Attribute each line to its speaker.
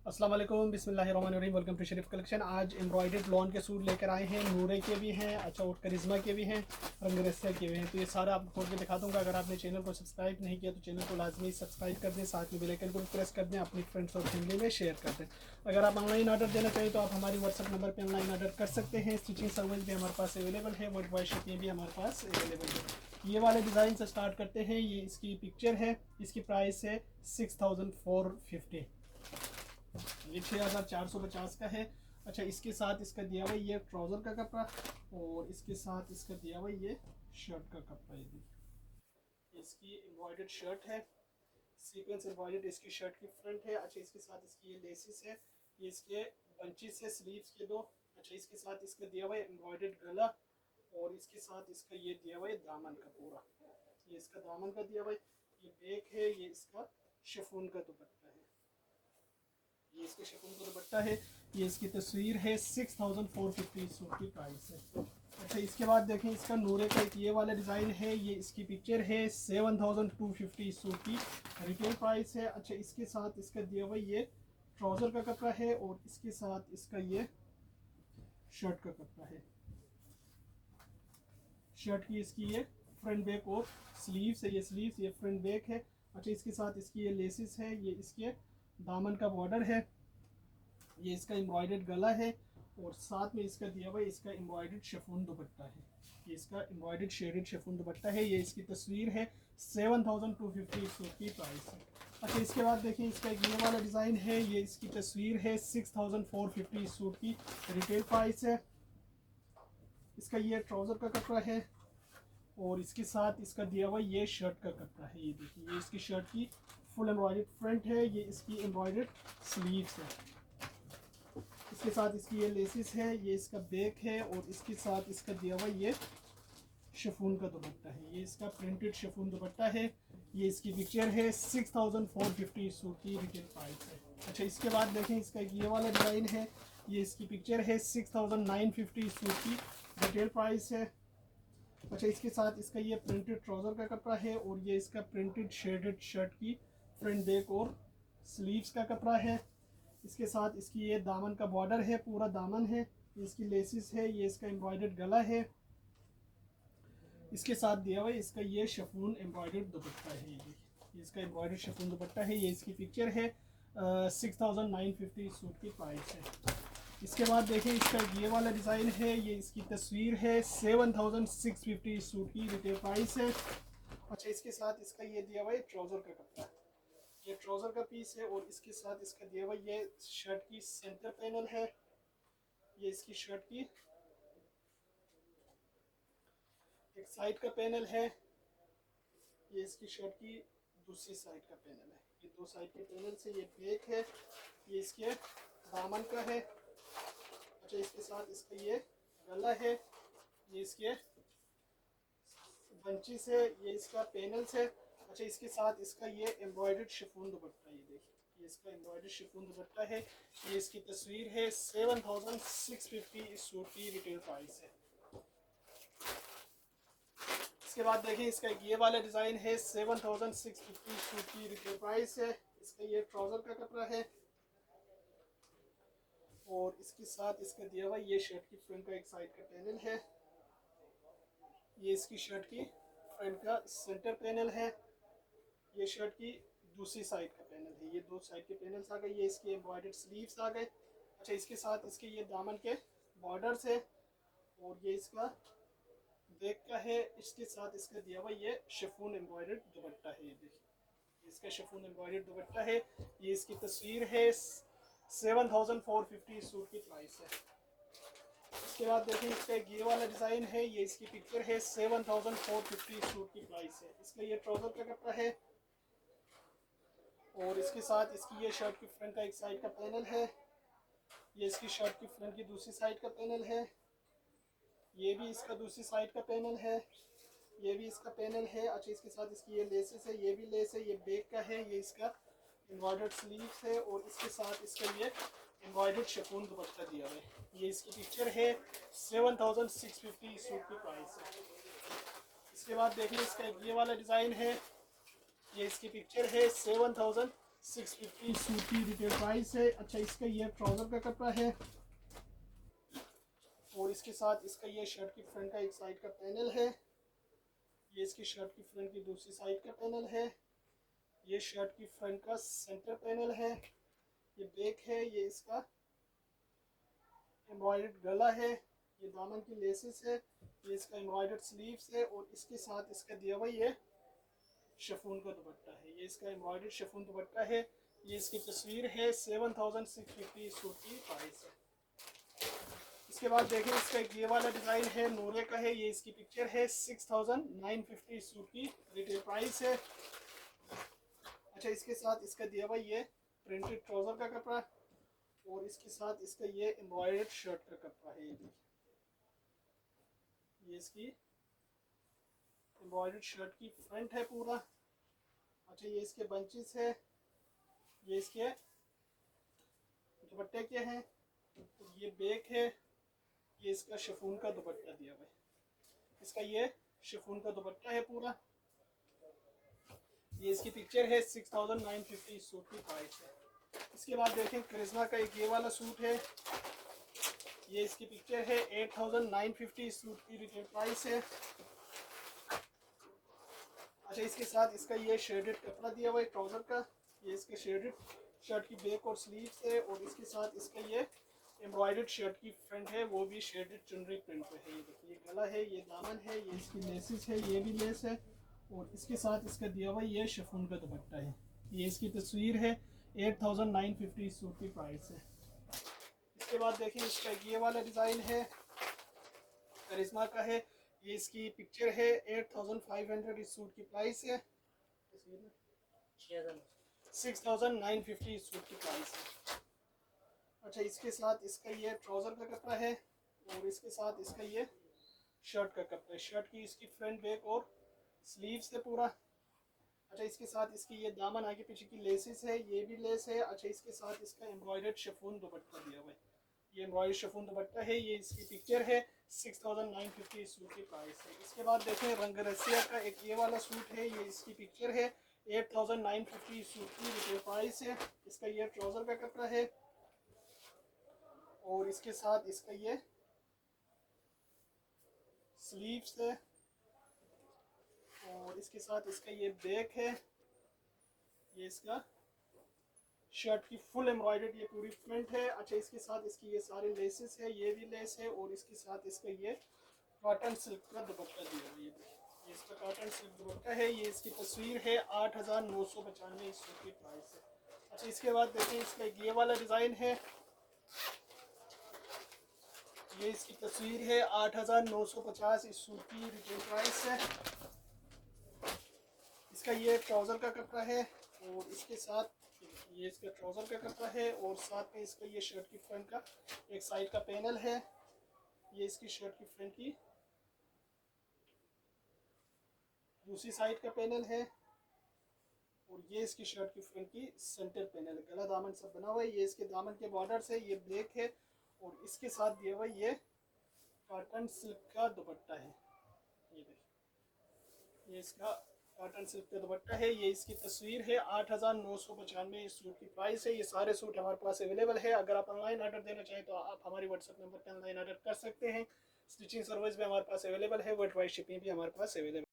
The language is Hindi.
Speaker 1: अस्सलाम वालेकुम, बिस्मिल्लाहिर्रहमानिर्रहीम। Welcome to Sharif collection. आज एम्ब्रॉयडर्ड लॉन के सूट लेकर आए हैं। नूरे के भी हैं, अच्छा, और करिश्मा के भी हैं, रंगरेसिया के भी हैं। तो ये सारा आपको खोल के दिखा दूंगा। अगर आपने चैनल को सब्सक्राइब नहीं किया तो चैनल को लाजमी सब्सक्राइब कर दें, साथ में बेल आइकन को प्रेस कर दें, अपनी फ्रेंड्स और फैमिली में शेयर कर दें। अगर आप ऑनलाइन ऑर्डर देना चाहिए तो आप हमारी व्हाट्सअप नंबर पर ऑनलाइन ऑर्डर कर सकते हैं। स्टिचिंग सर्विस भी हमारे पास अवेलेबल है, वर्ल्ड वाइड शिपिंग भी हमारे पास अवेलेबल है। ये वाले डिज़ाइन से स्टार्ट करते हैं। ये इसकी पिक्चर है, इसकी प्राइस है 6450। ये 6450 का है। अच्छा, इसके साथ इसका दिया हुआ ये ट्राउज़र का कपड़ा, और इसके साथ इसका दिया हुआ ये शर्ट का कपड़ा। ये देखिए, इसकी एम्ब्रॉयडर्ड शर्ट है, सीक्वेंस एम्ब्रॉयडर्ड इसकी शर्ट की फ्रंट है। अच्छा, इसके साथ इसकी ये लेसिस है, ये इसके बंचेस है, स्लीव्स के दो। अच्छा, इसके साथ इसका दिया हुआ है एम्ब्रॉयडर्ड गला, और इसके साथ इसका ये दिया हुआ है दामन का पूरा, ये इसका दामन का दिया हुआ है। ये बैक है, ये इसका शिफॉन का दुपट्टा है, ये इसके शिफॉन का दुपट्टा है। ये इसकी तस्वीर है, 6450 सूट की प्राइस है। अच्छा, इसके बाद देखें, इसका नूरे का एक ये वाला डिज़ाइन है, ये इसकी पिक्चर है, 7250 सूट की रिटेल प्राइस है। अच्छा, इसके साथ इसका दिया हुआ ये ट्राउज़र का कपड़ा है, और इसके साथ इसका ये शर्ट का कपड़ा है। शर्ट की इसकी ये फ्रंट बैक और स्लीव्स है, ये स्लीव्स, ये फ्रंट बैक है। अच्छा, इसके साथ इसकी ये लेसिस है, ये इसके दामन का बॉर्डर है, ये इसका एम्ब्रॉयडर्ड गला है, और साथ में इसका दिया हुआ इसका एम्ब्रॉयडर्ड शिफॉन दुपट्टा है। ये इसका एम्ब्रॉयडर्ड शेडेड शिफॉन दुपट्टा है। ये इसकी तस्वीर है, 7250 सूट की प्राइस है। अच्छा, इसके बाद देखिए, इसका एक ये वाला डिज़ाइन है, ये इसकी तस्वीर है, 6450 सूट की रिटेल प्राइस है। इसका ये ट्राउज़र का कपड़ा है, और इसके साथ इसका दिया हुआ ये शर्ट का कपड़ा है। ये देखिए, ये इसकी शर्ट की फुल एम्ब्रॉयडर्ड फ्रंट है, ये इसकी एम्ब्रॉयडर्ड स्लीव्स है। इसके साथ इसकी ये लेसिस है, ये इसका बैक है, और इसके साथ इसका दिया हुआ ये शिफॉन का दुपट्टा है, ये इसका प्रिंटेड शिफॉन दुपट्टा है। ये इसकी पिक्चर है, 6450 सूट की रिटेल प्राइस है। अच्छा, इसके बाद देखें, इसका ये वाला डिज़ाइन है, ये इसकी पिक्चर है, 6950 सूट की रिटेल प्राइस है। अच्छा, इसके साथ इसका ये प्रिंटेड ट्राउज़र का कपड़ा है, और ये इसका प्रिंटेड शेडेड शर्ट की फ्रंट बैक और स्लीव्स का कपड़ा है। इसके साथ इसकी ये दामन का बॉर्डर है, पूरा दामन है, इसकी लेसिस है, ये इसका एम्ब्रॉयडर्ड गला है। इसके साथ दिया हुआ इसका ये शिफॉन एम्ब्रॉयडर्ड दुपट्टा है, ये इसका एम्ब्रॉयडर्ड शिफॉन दुपट्टा है। ये इसकी पिक्चर है, 6950 सूट की प्राइस है। इसके बाद देखें, इसका ये वाला डिज़ाइन है, ये इसकी तस्वीर है, 7650 सूट की रिटेल प्राइस है। अच्छा, इसके साथ इसका ये दिया हुआ है ट्राउज़र का कपड़ा, ये ट्राउज़र का पीस है, और इसके साथ इसका दिया हुआ ये शर्ट की सेंटर पैनल है, ये इसकी शर्ट की एक साइड का पैनल है, ये इसकी शर्ट की दूसरी साइड का पैनल है। ये दो साइड के पैनल से ये बैक है, ये इसके दामन का है। अच्छा, इसके साथ इसका ये गला है, ये इसके बंची से, ये इसका पैनल से। अच्छा, इसके साथ इसका ये एम्ब्रॉयडर्ड शिफॉन दुपट्टा, ये देखिए, ये इसका एम्ब्रॉयडर्ड शिफॉन दुपट्टा है। ये इसकी तस्वीर है, 7650 इस सूट की रिटेल प्राइस है। इसके बाद देखें, इसका ये वाला डिज़ाइन है, 7650 सूट की रिटेल प्राइस है। इसका ये ट्राउज़र का कपड़ा है, और इसके साथ इसका दिया हुआ ये शर्ट की फ्रंट का एक साइड का पैनल है, ये इसकी शर्ट की फ्रंट का सेंटर पैनल है, ये शर्ट की दूसरी साइड का पैनल है, ये दो साइड के पैनल्स आ गए, ये इसके एम्ब्रॉयडर्ड स्लीव्स आ गए। अच्छा, इसके साथ इसके ये दामन के बॉर्डर्स है, और ये इसका बैक का है। इसके साथ इसका दिया हुआ ये शिफॉन एम्ब्रॉयडर्ड दुपट्टा है, ये देखिए, इसका शिफॉन एम्ब्रॉयडर्ड दुपट्टा है। ये इसकी तस्वीर है, 7450 सूट की प्राइस है। इसके बाद देखें, इसका एक ये वाला डिज़ाइन है, ये इसकी पिक्चर है, 7450 सूट की प्राइस है। इसका ये ट्राउज़र का कपड़ा है, और इसके साथ इसकी ये शर्ट की फ्रंट का एक साइड का पैनल है, ये इसकी शर्ट की फ्रंट की दूसरी साइड का पैनल है, ये भी इसका दूसरी साइड का पैनल है, ये भी इसका पैनल है। अच्छा, इसके साथ इसकी ये लेसेस है, ये भी लेस है, ये बैक का है, ये इसका एम्ब्रॉयडर्ड स्लीव्स है, और इसके साथ इसका ये एम्ब्रॉयडर्ड शिफॉन दुपट्टा दिया हुआ है। ये इसकी पिक्चर है, 7650 सूट की प्राइस है। इसके बाद देखिए, इसका ये वाला डिज़ाइन है, ये इसकी पिक्चर है, 650 सूट की रिटेल प्राइस है। अच्छा, इसका ये ट्राउज़र का कपड़ा है और इसके साथ इसका ये शर्ट की फ्रंट का एक साइड का पैनल है। ये इसकी शर्ट की फ्रंट की दूसरी साइड का पैनल है। ये शर्ट की फ्रंट का सेंटर पैनल है। ये बैक है, ये इसका एम्ब्रॉयडर्ड गला है, ये दामन की लेसेस है, ये इसका एम्ब्रॉयडर्ड स्लीव्स है और इसके साथ इसका दिया हुआ ये शिफॉन का दुपट्टा है। ये इसका एम्ब्रॉयडर्ड शिफॉन दुपट्टा है। ये इसकी तस्वीर है। 7650 सूट की प्राइस है। इसके बाद देखें, इसका ये वाला डिज़ाइन है, नूरे का है। ये इसकी पिक्चर है। 6950 सूट की रिटेल प्राइस है। अच्छा, इसके साथ इसका दिया हुआ ये प्रिंटेड ट्राउज़र का कपड़ा और इसके साथ इसका ये एम्ब्रॉयडर्ड शर्ट का कपड़ा है। ये इसकी एम्ब्रॉयडर्ड शर्ट की फ्रंट है पूरा। अच्छा, ये इसके बंचेस है, ये इसके दुपट्टे के हैं, ये बैक है, ये इसका शिफॉन का दुपट्टा दिया हुआ है। इसका ये शिफॉन का दुपट्टा है पूरा। ये इसकी पिक्चर है। 6950 सूट की प्राइस है। इसके बाद देखें, करिश्मा का एक ये वाला सूट है। ये इसकी पिक्चर है। 8950 सूट की रिटेल प्राइस है। अच्छा, इसके साथ इसका ये शेडेड कपड़ा दिया हुआ है ट्राउज़र का। ये इसके शेडेड शर्ट की बैक और स्लीव्स है और इसके साथ इसका ये एम्ब्रॉयडर्ड शर्ट की फ्रंट है, वो भी शेडेड चुनरी प्रिंट पे है। ये देखिए, ये गला है, ये दामन है, ये इसकी लेसेस है, ये भी लेस है और इसके साथ इसका दिया हुआ ये शिफॉन का दुपट्टा है। ये इसकी तस्वीर है। 8950 सूट की प्राइस है। इसके बाद देखिए, इसका ये वाला डिज़ाइन है, करिश्मा का है। ये इसकी पिक्चर है। 8500 इस सूट की प्राइस है। 6950 इस सूट की प्राइस है। अच्छा, इसके साथ इसका ये ट्राउज़र का कपड़ा है और इसके साथ इसका ये शर्ट का कपड़ा है। शर्ट की इसकी फ्रंट बैक और स्लीव्स है पूरा। अच्छा, इसके साथ इसकी ये दामन आगे पीछे की लेसेस है, ये भी लेस है। अच्छा, इसके साथ इसका एम्ब्रॉयडर्ड शिफॉन दुपट्टा दिया हुआ है। ये एम्ब्रॉयडर्ड शिफॉन दुपट्टा है। ये इसकी पिक्चर है। 6950 सूट की प्राइस है। इसके बाद देखें, रंग रसिया का एक ये वाला सूट है। ये इसकी पिक्चर है। 8950 सूट की रिटेल प्राइस है। इसका ये ट्राउज़र का कपड़ा है और इसके साथ इसका ये स्लीव्स है और इसके साथ इसका ये बैक है। ये इसका शर्ट की फुल एम्ब्रॉयडर्ड ये पूरी फ्रंट है। अच्छा, इसके साथ इसकी ये सारे लेसेस है, ये भी लेस है और इसके साथ इसका ये कॉटन सिल्क का दुपट्टा दिया हुआ है। ये इसका कॉटन सिल्क दुपट्टा है। ये इसकी तस्वीर है। 8995 इस सूट की प्राइस है। अच्छा, इसके बाद देखिए, इसका ये वाला डिज़ाइन है। ये इसकी तस्वीर है। 8950 इस सूट की रिटेल प्राइस है। इसका ये ट्राउज़र का कपड़ा है और इसके साथ ये इसका ट्राउज़र का कपड़ा है और साथ में इसका ये शर्ट की फ्रंट का एक साइड का पैनल है। ये इसकी शर्ट की फ्रंट की दूसरी साइड का पैनल है और ये इसकी शर्ट की फ्रंट की सेंटर पैनल है। गला दामन सब बना हुआ है। ये इसके दामन के बॉर्डर से ये ब्लैक है और इसके साथ दिया हुआ ये कॉटन सिल्क का दुपट्टा है। ये देखिए, ये इसका कॉटन सिल्क का दुपट्टा है। ये इसकी तस्वीर है। 8995 इस सूट की प्राइस है। ये सारे सूट हमारे पास अवेलेबल है। अगर आप ऑनलाइन ऑर्डर देना चाहें तो आप हमारे व्हाट्सएप नंबर पर ऑनलाइन ऑर्डर कर सकते हैं। स्टिचिंग सर्विस भी हमारे पास अवेलेबल है। वर्ल्ड वाइड शिपिंग भी हमारे पास अवेलेबल है।